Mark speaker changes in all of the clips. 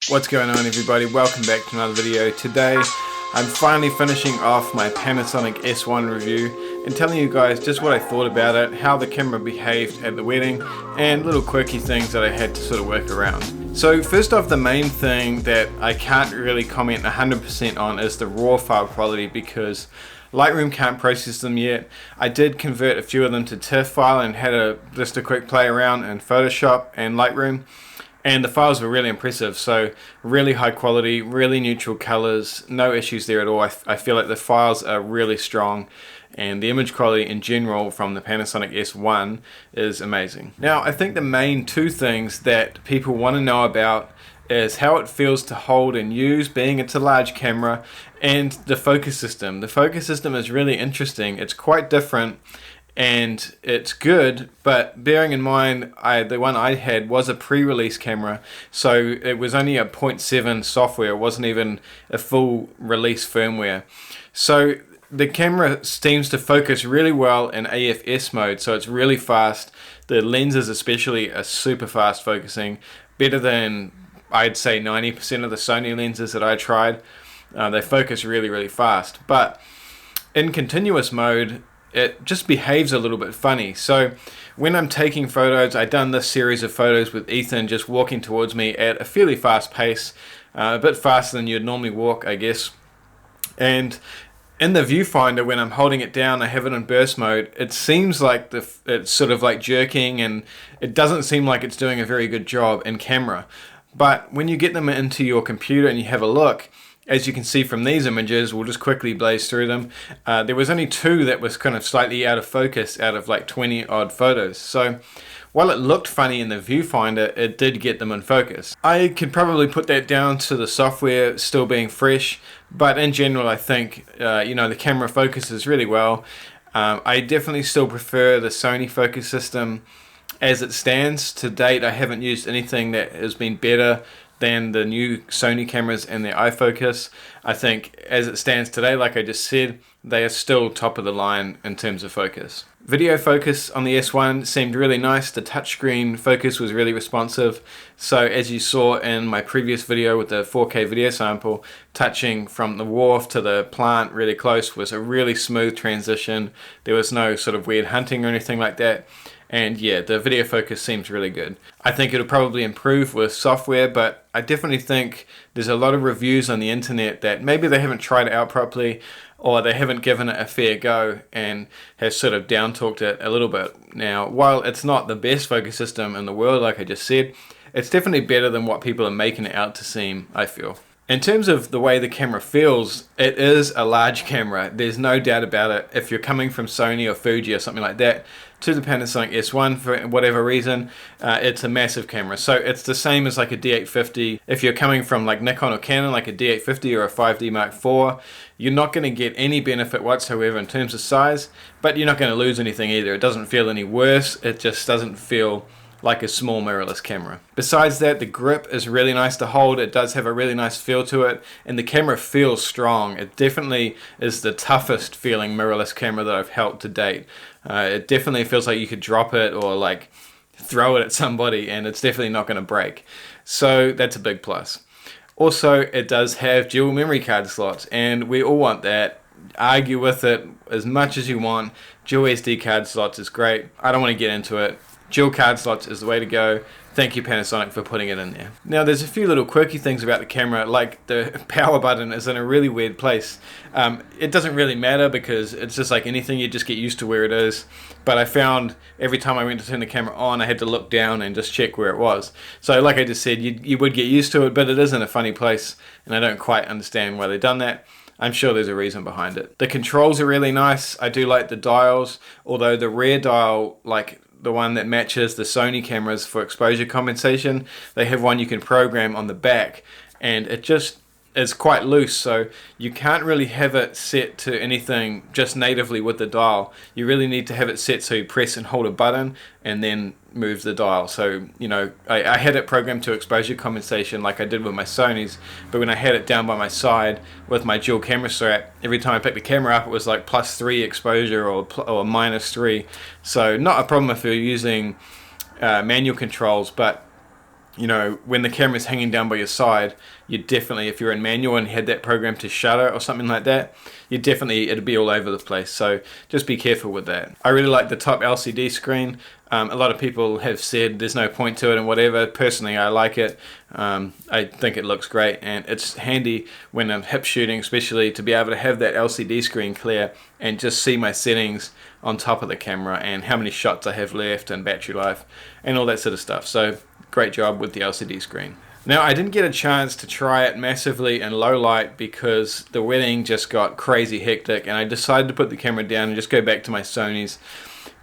Speaker 1: What's going on, everybody? Welcome back to another video. Today I'm finally finishing off my Panasonic S1 review and telling you guys just what I thought about it, how the camera behaved at the wedding, and little quirky things that I had to sort of work around. So first off, the main thing that I can't really comment 100% on is the raw file quality, because Lightroom can't process them yet. I did convert a few of them to TIFF file and had just a quick play around in Photoshop and Lightroom, and the files were really impressive. So really high quality, really neutral colors, no issues there at all. I feel like the files are really strong, and the image quality in general from the Panasonic S1 is amazing. Now I think the main two things that people want to know about is how it feels to hold and use, being it's a large camera, and the focus system. The focus system is really interesting. It's quite different and it's good, but bearing in mind the one I had was a pre-release camera, so it was only a 0.7 software. It wasn't even a full release firmware. So the camera seems to focus really well in AFS mode, so it's really fast. The lenses especially are super fast focusing, better than I'd say 90% of the Sony lenses that I tried. They focus really fast, but in continuous mode it just behaves a little bit funny. So when I'm taking photos, I've done this series of photos with Ethan just walking towards me at a fairly fast pace, a bit faster than you'd normally walk, I guess. And in the viewfinder, when I'm holding it down, I have it in burst mode, it seems like it's sort of like jerking, and it doesn't seem like it's doing a very good job in camera. But when you get them into your computer and you have a look, as you can see from these images, we'll just quickly blaze through them. There was only two that was kind of slightly out of focus out of like 20 odd photos. So while it looked funny in the viewfinder, it did get them in focus. I could probably put that down to the software still being fresh, but in general I think the camera focuses really well. I definitely still prefer the Sony focus system as it stands. To date, I haven't used anything that has been better than the new Sony cameras and their iFocus. I think as it stands today, like I just said, they are still top of the line in terms of focus. Video focus on the S1 seemed really nice. The touchscreen focus was really responsive. So as you saw in my previous video with the 4K video sample, touching from the wharf to the plant really close was a really smooth transition. There was no sort of weird hunting or anything like that. And yeah, the video focus seems really good. I think it'll probably improve with software, but I definitely think there's a lot of reviews on the internet that maybe they haven't tried it out properly, or they haven't given it a fair go and have sort of down talked it a little bit. Now, while it's not the best focus system in the world, like I just said, it's definitely better than what people are making it out to seem, I feel. In terms of the way the camera feels, it is a large camera. There's no doubt about it. If you're coming from Sony or Fuji or something like that to the Panasonic S1 for whatever reason, it's a massive camera. So it's the same as like a D850. If you're coming from like Nikon or Canon, like a D850 or a 5D Mark IV, you're not going to get any benefit whatsoever in terms of size, but you're not going to lose anything either. It doesn't feel any worse. It just doesn't feel like a small mirrorless camera. Besides that, the grip is really nice to hold. It does have a really nice feel to it, and the camera feels strong. It definitely is the toughest feeling mirrorless camera that I've held to date. It definitely feels like you could drop it or like throw it at somebody and it's definitely not going to break. So that's a big plus. Also, it does have dual memory card slots, and we all want that. Argue with it as much as you want. Dual SD card slots is great. I don't want to get into it. Dual card slots is the way to go. Thank you, Panasonic, for putting it in there. Now, there's a few little quirky things about the camera, like the power button is in a really weird place. It doesn't really matter because it's just like anything, you just get used to where it is. But I found every time I went to turn the camera on, I had to look down and just check where it was. So like I just said, you would get used to it, but it is in a funny place, and I don't quite understand why they've done that. I'm sure there's a reason behind it. The controls are really nice. I do like the dials, although the rear dial, like the one that matches the Sony cameras for exposure compensation, they have one you can program on the back, and it just is quite loose, so you can't really have it set to anything just natively with the dial. You really need to have it set so you press and hold a button and then move the dial. So I had it programmed to exposure compensation like I did with my Sonys, but when I had it down by my side with my dual camera strap, every time I picked the camera up it was like +3 exposure or -3. So not a problem if you're using manual controls, but you know, when the camera's hanging down by your side, you definitely, if you're in manual and had that program to shutter or something like that, you definitely, it'd be all over the place. So just be careful with that. I really like the top LCD screen. A lot of people have said there's no point to it and whatever. Personally, I like it. I think it looks great, and it's handy when I'm hip shooting, especially, to be able to have that LCD screen clear and just see my settings on top of the camera and how many shots I have left and battery life and all that sort of stuff. So great job with the LCD screen. Now, I didn't get a chance to try it massively in low light because the wedding just got crazy hectic, and I decided to put the camera down and just go back to my Sonys,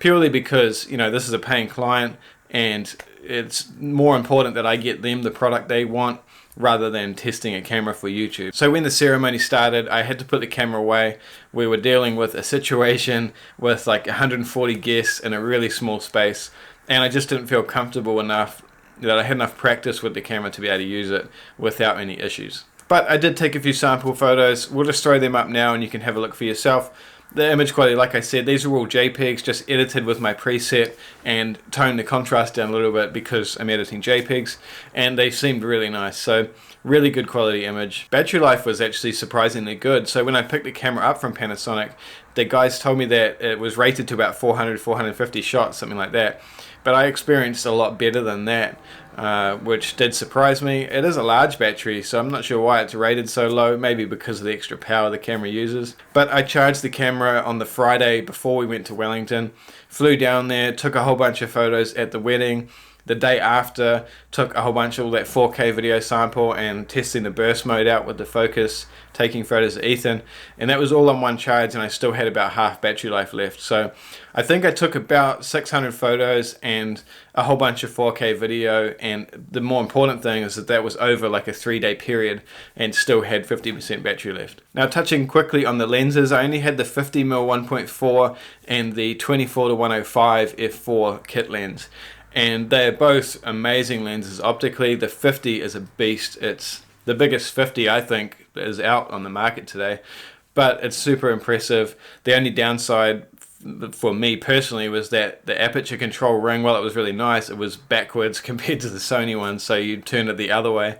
Speaker 1: purely because, you know, this is a paying client and it's more important that I get them the product they want rather than testing a camera for YouTube. So when the ceremony started, I had to put the camera away. We were dealing with a situation with like 140 guests in a really small space, and I just didn't feel comfortable enough that I had enough practice with the camera to be able to use it without any issues. But I did take a few sample photos. We'll just throw them up now and you can have a look for yourself. The image quality, like I said, these are all JPEGs, just edited with my preset and toned the contrast down a little bit because I'm editing JPEGs, and they seemed really nice. So really good quality image. Battery life was actually surprisingly good. So when I picked the camera up from Panasonic, the guys told me that it was rated to about 400, 450 shots, something like that. But I experienced a lot better than that, which did surprise me. It is a large battery, so I'm not sure why it's rated so low, maybe because of the extra power the camera uses. But I charged the camera on the Friday before we went to Wellington, flew down there, took a whole bunch of photos at the wedding. The day after, took a whole bunch of all that 4K video sample and testing the burst mode out with the focus, taking photos of Ethan, and that was all on one charge, and I still had about half battery life left. So I think I took about 600 photos and a whole bunch of 4K video, and the more important thing is that that was over like a 3-day period and still had 50% battery left. Now, touching quickly on the lenses, I only had the 50mm 1.4 and the 24-105 f4 kit lens. And they're both amazing lenses optically. The 50 is a beast. It's the biggest 50 I think is out on the market today, but it's super impressive. The only downside for me personally was that the aperture control ring, while it was really nice, it was backwards compared to the Sony one, so you turn it the other way,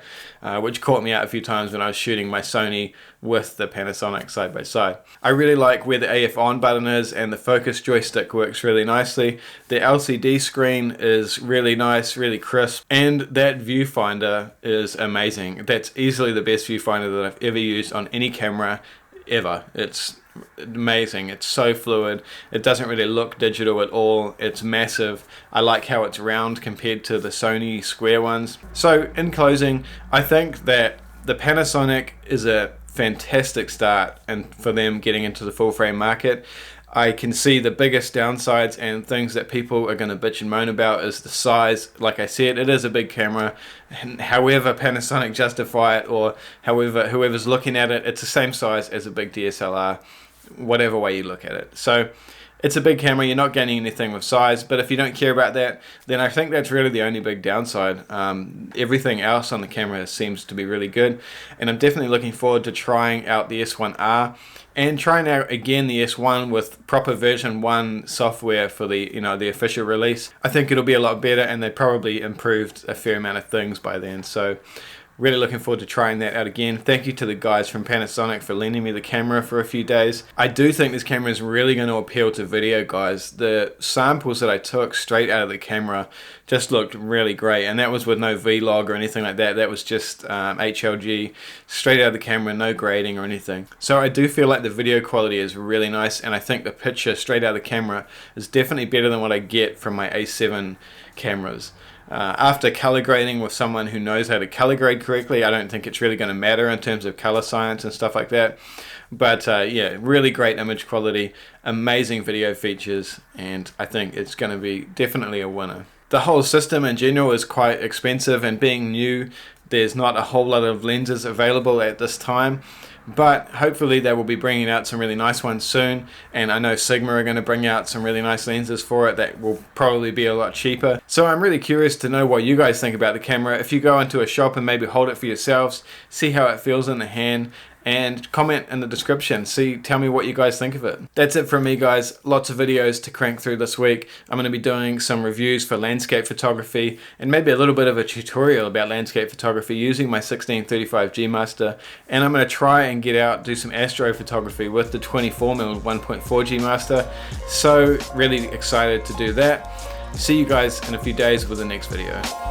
Speaker 1: which caught me out a few times when I was shooting my Sony with the Panasonic side by side. I really like where the AF on button is, and the focus joystick works really nicely. The LCD screen is really nice, really crisp, and that viewfinder is amazing. That's easily the best viewfinder that I've ever used on any camera ever. It's amazing. It's so fluid. It doesn't really look digital at all. It's massive. I like how it's round compared to the Sony square ones. So in closing, I think that the Panasonic is a fantastic start and for them getting into the full frame market. I can see the biggest downsides and things that people are going to bitch and moan about is the size. Like I said, it is a big camera, and however Panasonic justify it, or however whoever's looking at it, it's the same size as a big DSLR, whatever way you look at it. So it's a big camera, you're not gaining anything with size, but if you don't care about that, then I think that's really the only big downside. Everything else on the camera seems to be really good, and I'm definitely looking forward to trying out the S1R and trying out again the S1 with proper version 1 software for the the official release. I think it'll be a lot better, and they probably improved a fair amount of things by then. So really looking forward to trying that out again. Thank you to the guys from Panasonic for lending me the camera for a few days. I do think this camera is really going to appeal to video guys. The samples that I took straight out of the camera just looked really great, and that was with no vlog or anything like that. That was just HLG straight out of the camera, no grading or anything. So I do feel like the video quality is really nice, and I think the picture straight out of the camera is definitely better than what I get from my A7 cameras. After color grading with someone who knows how to color grade correctly, I don't think it's really going to matter in terms of color science and stuff like that. But yeah, really great image quality, amazing video features, and I think it's going to be definitely a winner. The whole system in general is quite expensive, and being new, there's not a whole lot of lenses available at this time. But hopefully they will be bringing out some really nice ones soon, and I know Sigma are going to bring out some really nice lenses for it that will probably be a lot cheaper. So I'm really curious to know what you guys think about the camera. If you go into a shop and maybe hold it for yourselves, see how it feels in the hand, and comment in the description. Tell me what you guys think of it. That's it from me, guys. Lots of videos to crank through this week. I'm going to be doing some reviews for landscape photography and maybe a little bit of a tutorial about landscape photography using my 1635G Master, and I'm going to try and get out, do some astrophotography with the 24mm 1.4G Master. So really excited to do that. See you guys in a few days with the next video.